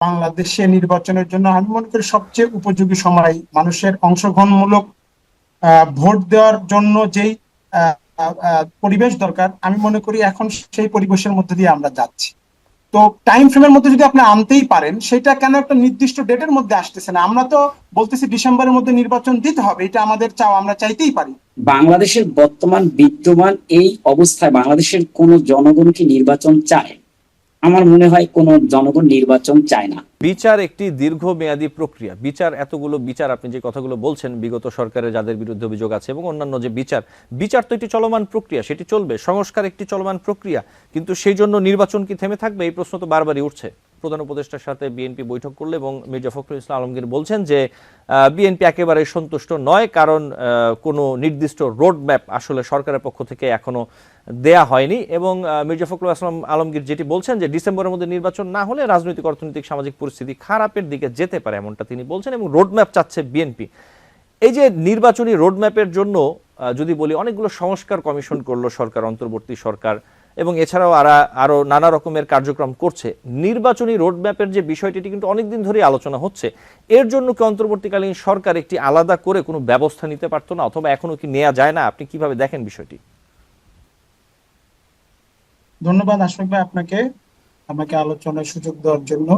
বাংলাদেশে নির্বাচনের জন্য আমি মনে করি সবচেয়ে উপযোগী সময় মানুষের অংশগ্রহণমূলক ভোট দেওয়ার জন্য যেই পরিবেশ দরকার, আমি মনে করি এখন সেই পরিবেশের মধ্যে দিয়ে আমরা যাচ্ছি। তো টাইম ফ্রেমের মধ্যে যদি আপনি আনতেই পারেন, সেটা কেন একটা নির্দিষ্ট ডেটের মধ্যে আসতেছে না? আমরা তো বলতেছি ডিসেম্বরের মধ্যে নির্বাচন দিতে হবে, এটা আমাদের চাও, আমরা চাইতেই পারি। বাংলাদেশের বর্তমান বিদ্যমান এই অবস্থায় বাংলাদেশের কোন জনগণ কি নির্বাচন চায়? আমার মনে হয় কোন জনগণ নির্বাচন চায় না। বিচার একটি দীর্ঘমেয়াদী প্রক্রিয়া। এতগুলো বিচার আপনি যে কথাগুলো বলছেন, বিগত সরকারের যাদের বিরুদ্ধে অভিযোগ আছে এবং অন্যান্য যে বিচার তো একটি চলমান প্রক্রিয়া, সেটি চলবে। সংস্কার একটি চলমান প্রক্রিয়া, কিন্তু সেই জন্য নির্বাচন কি থেমে থাকবে? এই প্রশ্ন তো বারবারই উঠছে। প্রধান উপদেষ্টার সাথে বিএনপি বৈঠক করলে এবং মির্জা ফখরুল ইসলাম আলমগীর বলছেন যে বিএনপি একেবারে সন্তুষ্ট নয়, কারণ কোনো নির্দিষ্ট রোড ম্যাপ আসলে সরকারের পক্ষ থেকে এখনো দেয়া হয়নি। এবং মির্জা ফখরুল ইসলাম আলমগীর যেটি বলছেন যে ডিসেম্বরের মধ্যে নির্বাচন না হলে রাজনৈতিক, অর্থনৈতিক, সামাজিক পরিস্থিতি খারাপের দিকে যেতে পারে, এমনটা তিনি বলছেন। এবং রোড ম্যাপ চাচ্ছে বিএনপি। এই যে নির্বাচনী রোড ম্যাপের জন্য যদি বলি, অনেকগুলো সংস্কার কমিশন করলো সরকার, অন্তর্বর্তী সরকার, এবং এছাড়াও আরো নানা রকমের কার্যক্রম করছে। নির্বাচনী রোডম্যাপের যে বিষয়টি কিন্তু অনেকদিন ধরেই আলোচনা হচ্ছে। এর জন্য কি অন্তর্বর্তীকালীন সরকার একটি আলাদা করে কোনো ব্যবস্থা নিতে পারতো না, অথবা এখনো কি নেওয়া যায় না? আপনি কিভাবে দেখেন বিষয়টি? ধন্যবাদ আশরাফ ভাই আপনাকে, আমাকে আলোচনার সুযোগ দেওয়ার জন্য।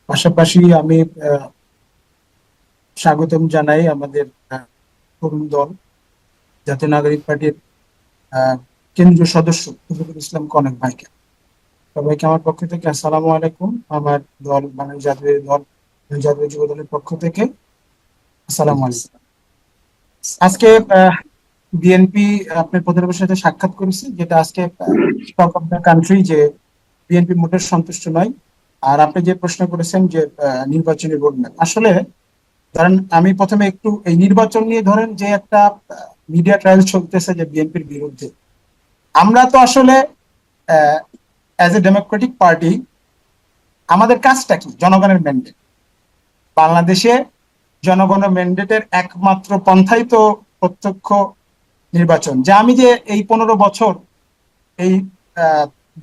পাশাপাশি আমি স্বাগতম জানাই আমাদের তরুণ দল জাতীয় নাগরিক পার্টির কেন্দ্রীয় সদস্য রফিকুল ইসলাম কনক ভাইকে। সবাইকে আমার পক্ষ থেকে আসসালামু আলাইকুম। আমার দল বাংলাদেশ জাতীয় যুব দলের পক্ষ থেকে আসসালামু আলাইকুম। আজকে বিএনপি আপনার প্রধানমন্ত্রীর সাথে সাক্ষাৎ করেছে, যেটা আজকে টক অফ দ্য কান্ট্রি, যে বিএনপি মোটের সন্তুষ্ট নয়। আর আপনি যে প্রশ্ন করেছেন যে নির্বাচনী রোডম্যাপ, আসলে ধরেন আমি প্রথমে একটু এই নির্বাচন নিয়ে ধরেন যে একটা মিডিয়া ট্রায়াল চলতেছে যে বিএনপির বিরুদ্ধে। আমরা তো আসলে অ্যাজ এ ডেমোক্রেটিক পার্টি আমাদের কাজটা কি? জনগণের ম্যান্ডেট। বাংলাদেশে জনগণের ম্যান্ডেটের একমাত্র পন্থাই তো প্রত্যক্ষ নির্বাচন। যা আমি যে এই 15 বছর এই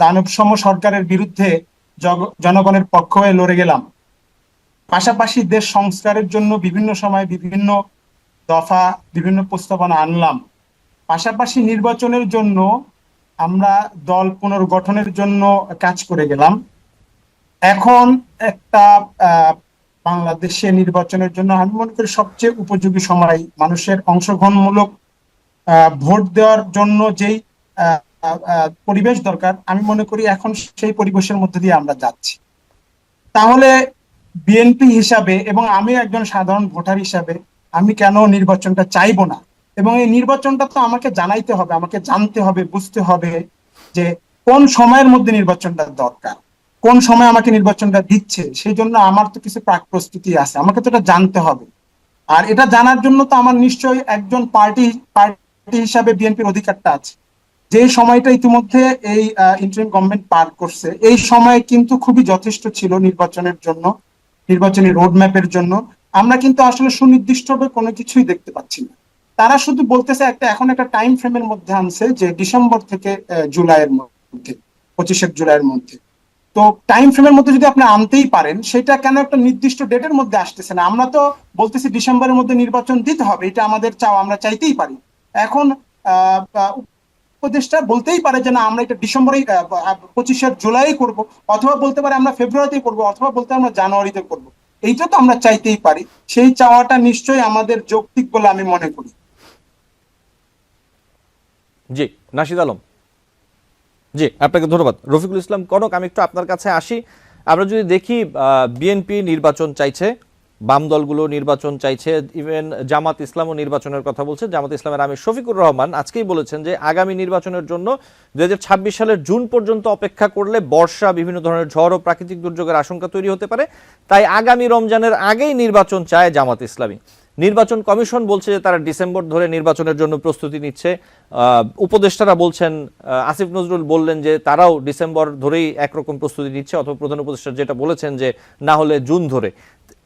দানবসম সরকারের বিরুদ্ধে জনগণের পক্ষ হয়ে লড়ে গেলাম, পাশাপাশি দেশ সংস্কারের জন্য বিভিন্ন সময় বিভিন্ন দফা বিভিন্ন প্রস্তাবনা আনলাম, পাশাপাশি নির্বাচনের জন্য আমরা দল পুনর্গঠনের জন্য কাজ করে গেলাম। এখন একটা বাংলাদেশে নির্বাচনের জন্য আমি মনে করি সবচেয়ে উপযোগী সময় মানুষের অংশগ্রহণমূলক ভোট দেওয়ার জন্য যেই পরিবেশ দরকার, আমি মনে করি এখন সেই পরিবেশের মধ্যে দিয়ে আমরা যাচ্ছি। তাহলে বিএনপি হিসাবে এবং আমি একজন সাধারণ ভোটার হিসাবে আমি কেন নির্বাচনটা চাইবো না? এবং এই নির্বাচনটা তো আমাকে জানাইতে হবে, আমাকে জানতে হবে, বুঝতে হবে যে কোন সময়ের মধ্যে নির্বাচনটা দরকার, কোন সময় আমাকে নির্বাচনটা দিচ্ছে। সেই জন্য আমার তো কিছু প্রাক প্রস্তুতি আছে, আমাকে তো এটা জানতে হবে। আর এটা জানার জন্য তো আমার নিশ্চয়ই একজন পার্টি হিসাবে বিএনপির অধিকারটা আছে। যে সময়টা ইতিমধ্যে এই ইন্টারিম গভর্নমেন্ট পার করছে, এই সময় কিন্তু খুবই যথেষ্ট ছিল নির্বাচনের জন্য, নির্বাচনী রোডম্যাপের জন্য। আমরা কিন্তু আসলে সুনির্দিষ্টভাবে কোনো কিছুই দেখতে পাচ্ছি না। তারা শুধু বলতেছে এখন একটা টাইম ফ্রেমের মধ্যে আনছে যে ডিসেম্বর থেকে জুলাইয়ের মধ্যে, 25 জুলাইয়ের মধ্যে। তো টাইম ফ্রেমের মধ্যে যদি আপনি আনতেই পারেন, সেটা কেন একটা নির্দিষ্ট ডেটের মধ্যে আসতেছে না? আমরা তো বলতেছি ডিসেম্বরের মধ্যে নির্বাচন দিতে হবে, এটা আমাদের চাও, আমরা চাইতেই পারি। এখন উপদেষ্টা বলতেই পারে যে না, আমরা এটা ডিসেম্বরেই 25 জুলাই করব, অথবা বলতে পারে আমরা ফেব্রুয়ারিতে করব, অথবা বলতে আমরা জানুয়ারিতে করব। এইটা তো আমরা চাইতেই পারি। সেই চাওয়াটা নিশ্চয়ই আমাদের যৌক্তিক বলে আমি মনে করি। জি, নাশিদ আলম। জি, আপনাকে ধন্যবাদ। রফিকুল ইসলাম কনক, আমি একটু আপনার কাছে আসি। আমরা যদি দেখি বিএনপি নির্বাচন চাইছে, বাম দলগুলো নির্বাচন চাইছে, ইভেন জামাত ইসলামও নির্বাচনের কথা বলছে। জামাত ইসলামের আমির শফিকুর রহমান আজকেই বলেছেন যে আগামী নির্বাচনের জন্য 2026 সালের জুন পর্যন্ত অপেক্ষা করলে বর্ষা, বিভিন্ন ধরনের ঝড় ও প্রাকৃতিক দুর্যোগের আশঙ্কা তৈরি হতে পারে, তাই আগামী রমজানের আগেই নির্বাচন চায় জামাত ইসলামী। নির্বাচন কমিশন বলছে যে তারা ডিসেম্বর ধরে নির্বাচনের জন্য প্রস্তুতি নিচ্ছে। উপদেষ্টারা বলছেন, আসিফ নজরুল বললেন যে তারাও ডিসেম্বর ধরেই একরকম প্রস্তুতি নিচ্ছে, অথবা প্রধান উপদেষ্টা যেটা বলেছেন যে না হলে জুন ধরে।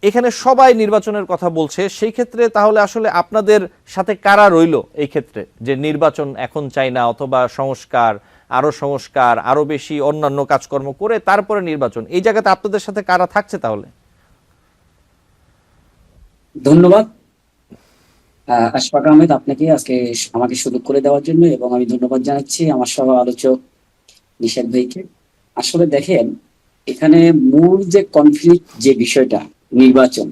এখানে সবাই নির্বাচনের কথা বলছে, সেই ক্ষেত্রে তাহলে আসলে আপনাদের সাথে কারা রইল এই ক্ষেত্রে, যে নির্বাচন এখন চাই না, অথবা সংস্কার, আরো সংস্কার, আরো বেশি অন্যান্য কাজকর্ম করে তারপরে নির্বাচন, এই জায়গাতে আপনাদের সাথে কারা থাকছে তাহলে? ধন্যবাদ আশফাক আহমেদ আপনাকে আজকে আমাকে সুযোগ করে দেওয়ার জন্য, এবং আমি ধন্যবাদ জানাচ্ছি আমার সহ আলোচক নিশাদ ভাইকে। আসলে দেখেন, এখানে মূল যে কনফ্লিক্ট যে বিষয়টা নির্বাচন,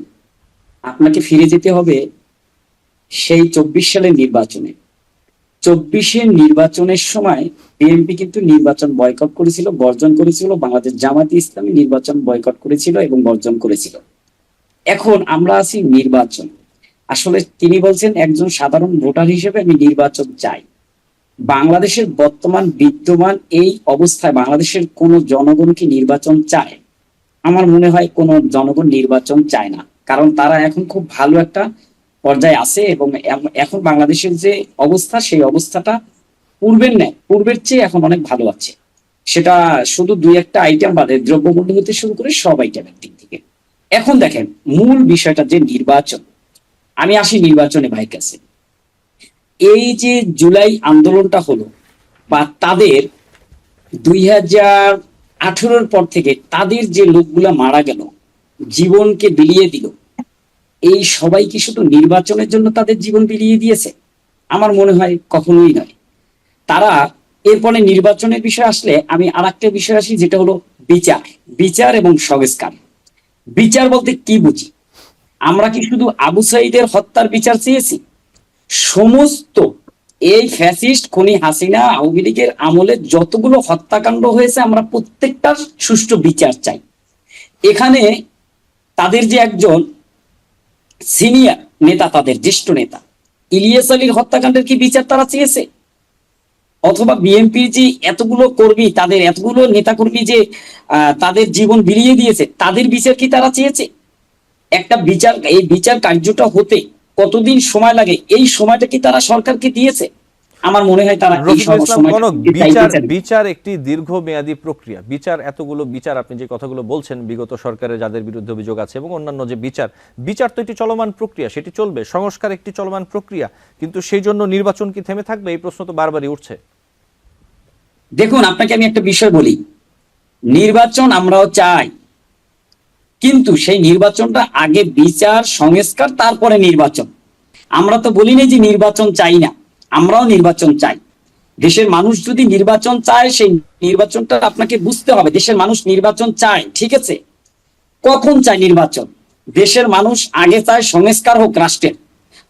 আপনাকে ফিরে যেতে হবে সেই 24 সালের নির্বাচনে। 24-এর নির্বাচনের সময় বিএনপি কিন্তু নির্বাচন বয়কট করেছিল, বর্জন করেছিল। বাংলাদেশ জামায়াতে ইসলামী নির্বাচন বয়কট করেছিল এবং বর্জন করেছিল। এখন আমরা আছি নির্বাচন। আসলে তিনি বলছেন একজন সাধারণ ভোটার হিসেবে আমি নির্বাচন চাই। বাংলাদেশের বর্তমান বিদ্যমান এই অবস্থায় বাংলাদেশের কোন জনগণ কি নির্বাচন চায়? আমার মনে হয় কোন জনগণ নির্বাচন চায় না, কারণ তারা এখন খুব ভালো একটা পর্যায়ে আছে, এবং এখন বাংলাদেশের যে অবস্থা, সেই অবস্থাটা পূর্বের চেয়ে এখন অনেক ভালো আছে। সেটা শুধু দুই একটা আইটেম বাদে, দ্রব্যমূল্য হতে শুরু করে সব আইটেমের দিক থেকে। এখন দেখেন মূল বিষয়টা যে নির্বাচন, আমি আসি নির্বাচনে ভাইয়ের কাছে। এই যে জুলাই আন্দোলনটা হলো, বা তাদের 2018-র পর থেকে তাদের যে লোকগুলা মারা গেল, জীবনকে বিলিয়ে দিল, এই সবাই কি শুধু নির্বাচনের জন্য তাদের জীবন বিলিয়ে দিয়েছে? আমার মনে হয় কখনোই নয়। তারা এরপরে নির্বাচনের বিষয় আসলে আমি আর একটা বিষয় আসি, যেটা হলো বিচার এবং সংস্কার। বিচার বলতে কি বুঝি? আমরা কি শুধু আবু সাঈদের হত্যার বিচার চেয়েছি? সমস্ত এই ফ্যাসিস্ট খুনি হাসিনা আওয়ামী লীগের আমলে যতগুলো হত্যাকাণ্ড হয়েছে, আমরা প্রত্যেকটার সুষ্ঠু বিচার চাই। এখানে তাদের যে একজন সিনিয়র নেতা, তাদের জ্যেষ্ঠ নেতা ইলিয়াস আলীর হত্যাকাণ্ডের কি বিচার তারা চেয়েছে? অথবা বিএনপির যে এতগুলো কর্মী, তাদের এতগুলো নেতা কর্মী যে তাদের জীবন বিলিয়ে দিয়েছে, তাদের বিচার কি তারা চেয়েছে? একটা বিচার, এই বিচার কার্যটা হতে কতদিন সময় লাগে, এই সময়টা কি তারা সরকারকে দিয়েছে? আমার মনে হয় তারা এই রফিকুল ইসলাম সময় কনক, বিচার একটি দীর্ঘমেয়াদী প্রক্রিয়া। এতগুলো বিচার, আপনি যে কথাগুলো বলছেন, বিগত সরকারের যাদের বিরুদ্ধে অভিযোগ আছে এবং অন্যান্য যে বিচার তো একটি চলমান প্রক্রিয়া, সেটি চলবে। সংস্কার একটি চলমান প্রক্রিয়া, কিন্তু সেই জন্য নির্বাচন কি থেমে থাকবে? এই প্রশ্ন তো বারবারই উঠছে। দেখুন, আপনাকে আমি একটা বিষয় বলি, নির্বাচন আমরাও চাই, কিন্তু সেই নির্বাচনটা আগে বিচার সংস্কার, তারপরে নির্বাচন। আমরা তো বলি না যে নির্বাচন চাই না, আমরাও নির্বাচন চাই। দেশের মানুষ যদি নির্বাচন চায়, সেই নির্বাচনটা আপনাকে বুঝতে হবে। দেশের মানুষ নির্বাচন চায়, ঠিক আছে। কখন চায় নির্বাচন? দেশের মানুষ আগে চায় সংস্কার হোক রাষ্ট্রের,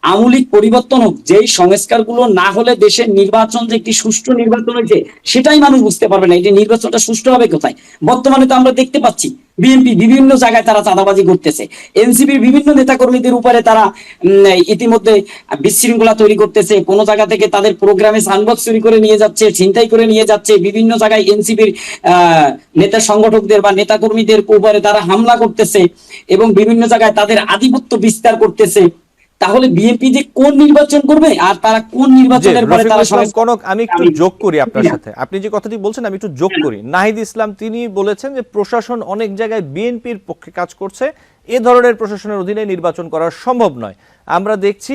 আমূলিক পরিবর্তন হোক। যেই সংস্কারগুলো না হলে দেশের নির্বাচন যে একটি সুষ্ঠু নির্বাচন হয়েছে, সেটাই মানুষ বুঝতে পারবে না। এই যে নির্বাচনটা সুষ্ঠু হবে কোথায়? বর্তমানে তো আমরা দেখতে পাচ্ছি বিএনপি বিভিন্ন জায়গায় তারা চাঁদাবাজি করতেছে, এনসিপির বিভিন্ন নেতাকর্মীদের উপরে তারা ইতিমধ্যে বিশৃঙ্খলা তৈরি করতেছে। কোনো জায়গা থেকে তাদের প্রোগ্রামে সাউন্ডবক্স চুরি করে নিয়ে যাচ্ছে, ছিনতাই করে নিয়ে যাচ্ছে। বিভিন্ন জায়গায় এনসিপির নেতা সংগঠকদের বা নেতাকর্মীদের উপরে তারা হামলা করতেছে, এবং বিভিন্ন জায়গায় তাদের আধিপত্য বিস্তার করতেছে। তাহলে বিএনপি যে কোন নির্বাচন করবে, আর তারা কোন নির্বাচনের পরে তারা কনক, আমি একটু যোগ করি আপনার সাথে। আপনি যে কথাটি বলছেন আমি একটু যোগ করি। নাহিদ ইসলাম তিনি বলেছেন যে প্রশাসন অনেক জায়গায় বিএনপির পক্ষে কাজ করছে, এ ধরনের প্রশাসনের অধীনে নির্বাচন করা সম্ভব নয়। আমরা দেখছি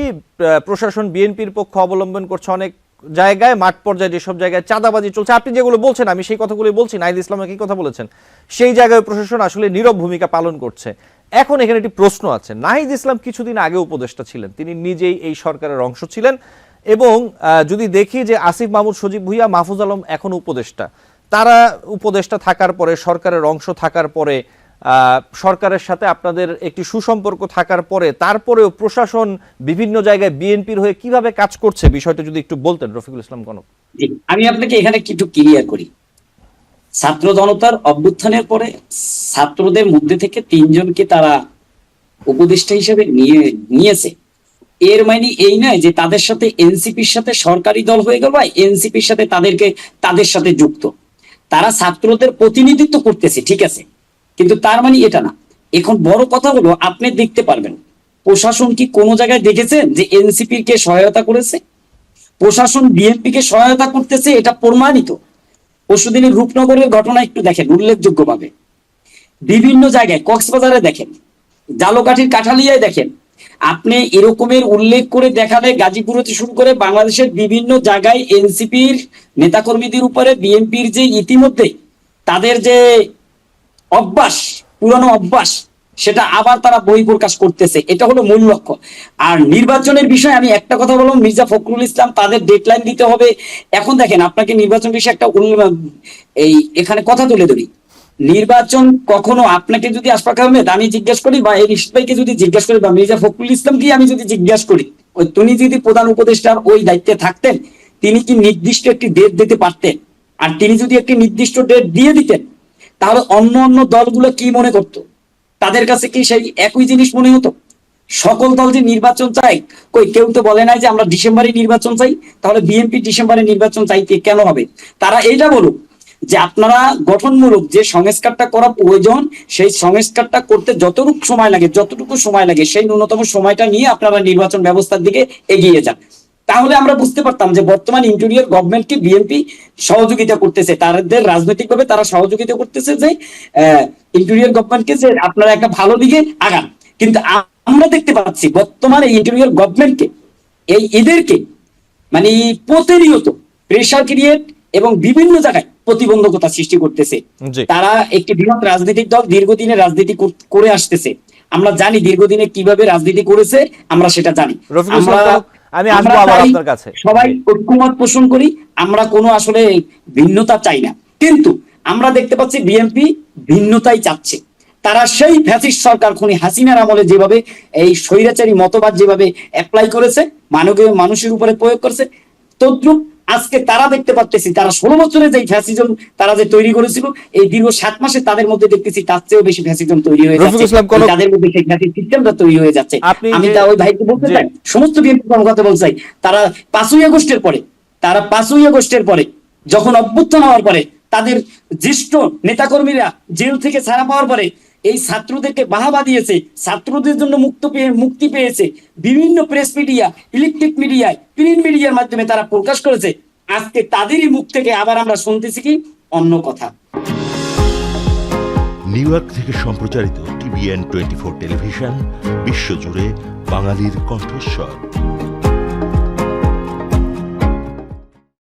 প্রশাসন বিএনপির পক্ষ অবলম্বন করছে অনেক জায়গায়, মাঠ পর্যায়ে যেসব জায়গায় চাঁদাবাজি চলছে, আপনি যেগুলো বলছেন আমি সেই কথাগুলো বলছি, নাহিদ ইসলাম একই কথা বলেছেন, সেই জায়গায় প্রশাসন আসলে নীরব ভূমিকা পালন করছে। এখন এখানে একটি প্রশ্ন আছে, নাহিদ ইসলাম কিছুদিন আগে উপদেষ্টা ছিলেন, তিনি নিজেই এই সরকারের অংশ ছিলেন, এবং যদি দেখি যে আসিফ মাহমুদ, সজীব ভুঁইয়া, মাহফুজ আলম এখন উপদেষ্টা, তারা উপদেষ্টা থাকার পরে, সরকারের অংশ থাকার পরে, সরকারের সাথে আপনাদের একটি সুসম্পর্ক থাকার পরে, তারপরেও প্রশাসন বিভিন্ন জায়গায় বিএনপির হয়ে কিভাবে কাজ করছে, বিষয়টা যদি একটু বলতেন রফিকুল ইসলাম কনক। আমি আপনাকে এখানে একটু ক্লিয়ার করি। ছাত্র জনতার অভ্যুত্থানের পরে ছাত্রদের মধ্যে থেকে 3 জনকে তারা উপদেষ্টা হিসেবে নিয়েছে। এর মানে এই নয় যে তাদের সাথে এনসিপির সাথে সরকারি দল হয়ে গেল বা এনসিপির সাথে তাদের সাথে যুক্ত। তারা ছাত্রদের প্রতিনিধিত্ব করতেছে, ঠিক আছে, কিন্তু তার মানে এটা না। এখন বড় কথা হলো, আপনি দেখতে পারবেন প্রশাসন কি কোনো জায়গায় দেখেছেন যে এনসিপির কে সহায়তা করেছে? প্রশাসন বিএনপি কে সহায়তা করতেছে, এটা প্রমাণিত। পরশুদিনের রূপনগরের ঘটনা একটু দেখেন, উল্লেখযোগ্যভাবে বিভিন্ন জায়গায়, কক্সবাজারে দেখেন, জালকাঠির কাঠালিয়ায় দেখেন, আপনি এরকমের উল্লেখ করে দেখালে গাজীপুর হতে শুরু করে বাংলাদেশের বিভিন্ন জায়গায় এনসিপির নেতাকর্মীদের উপরে বিএনপির যে ইতিমধ্যে তাদের যে অভ্যাস, পুরানো অভ্যাস, সেটা আবার তারা বহিঃপ্রকাশ করতেছে। এটা হলো মূল লক্ষ্য। আর নির্বাচনের বিষয়ে আমি একটা কথা বললাম, মির্জা ফখরুল ইসলাম তাদের ডেডলাইন দিতে হবে। এখন দেখেন, আপনাকে নির্বাচন বিষয়ে একটা এখানে কথা তুলে ধরি। নির্বাচন কখনো আপনাকে যদি আশফাক আহমেদ আমি জিজ্ঞেস করি, বা এই রিশাদ ভাইকে যদি জিজ্ঞেস করি, বা মির্জা ফখরুল ইসলামকে আমি যদি জিজ্ঞেস করি, তিনি যদি প্রধান উপদেষ্টার ওই দায়িত্বে থাকতেন, তিনি কি নির্দিষ্ট একটি ডেট দিতে পারতেন? আর তিনি যদি একটি নির্দিষ্ট ডেট দিয়ে দিতেন, তাহলে অন্য অন্য দলগুলো কি মনে করতো? তাদের কাছে কি সেই একই জিনিস মনে হতো? সকল দল যে নির্বাচন চাই, কেউ তো বলে নাই যে আমরা ডিসেম্বরে নির্বাচন চাই। তাহলে বিএনপি ডিসেম্বরে নির্বাচন চাইতে কেন হবে? তারা এইটা বলুক যে আপনারা গঠনমূলক যে সংস্কারটা করা প্রয়োজন, সেই সংস্কারটা করতে যতটুকু সময় লাগে সেই ন্যূনতম সময়টা নিয়ে আপনারা নির্বাচন ব্যবস্থার দিকে এগিয়ে যান। তাহলে আমরা বুঝতে পারতাম যে বর্তমান ইন্টেরিয়র গভর্নমেন্টকে বিএনপি সহযোগিতা করতেছে, তাদের রাজনৈতিকভাবে তারা সহযোগিতা করতেছে যে ইন্টেরিয়র গভর্নমেন্টকে যে আপনারা একটা ভালো দিকে আগান। কিন্তু আমরা দেখতে পাচ্ছি বর্তমান এই ইন্টেরিয়র গভর্নমেন্টকে, এদেরকে মানে প্রতিনিয়ত প্রেশার ক্রিয়েট এবং বিভিন্ন জায়গায় প্রতিবন্ধকতা সৃষ্টি করতেছে। তারা একটি বৃহৎ রাজনৈতিক দল, দীর্ঘদিনের রাজনীতি করে আসতেছে। আমরা জানি দীর্ঘদিনে কিভাবে রাজনীতি করেছে, আমরা সেটা জানি। আমি আসবো আবার আপনার কাছে। সবাই ঐক্যমত পোষণ করি, আমরা কোনো আসলে ভিন্নতা চাই না। কিন্তু আমরা দেখতে পাচ্ছি বিএনপি ভিন্নতাই চাচ্ছে। তারা সেই ফ্যাসিস্ট সরকার খুনি হাসিনার আমলে যেভাবে এই স্বৈরাচারী মতবাদ যেভাবে অ্যাপ্লাই করেছে, মানবীয় মানুষের উপরে প্রয়োগ করেছে, তদ্রুপ আজকে তারা দেখতে পাচ্ছি তারা 16 বছরে যে ফ্যাসিজম তারা যে তৈরি করেছিল, এই দীর্ঘ 7 মাসে তাদের মধ্যে দেখতেছি তার চেয়েও বেশি ফ্যাসিজম তৈরি হয়ে যাচ্ছে। তাদের মধ্যে সেই ফ্যাসিস্ট সিস্টেমটা তৈরি হয়ে যাচ্ছে। আমি তা ওই ভাইকে বলতে চাই, সমস্ত বিএনপি কর্মকর্তা বলতে চাই, তারা 5ই আগস্টের পরে যখন অভ্যুত্থান হওয়ার পরে তাদের জ্যেষ্ঠ নেতাকর্মীরা জেল থেকে ছাড়া পাওয়ার পরে এই ছাত্রদেরকে বাহাবা দিয়েছে, ছাত্রদের জন্য মুক্তি পেয়েছে, বিভিন্ন প্রেস মিডিয়া, ইলেকট্রিক মিডিয়ায়, প্রিন্ট মিডিয়ার মাধ্যমে তারা প্রকাশ করেছে। আজকে তাদেরই মুখ থেকে আবার আমরা শুনতেছি কি অন্য কথা। নিউ ইয়র্ক থেকে সম্প্রচারিত TVN 24 টেলিভিশন বিশ্বজুড়ে বাঙালির কণ্ঠস্বর।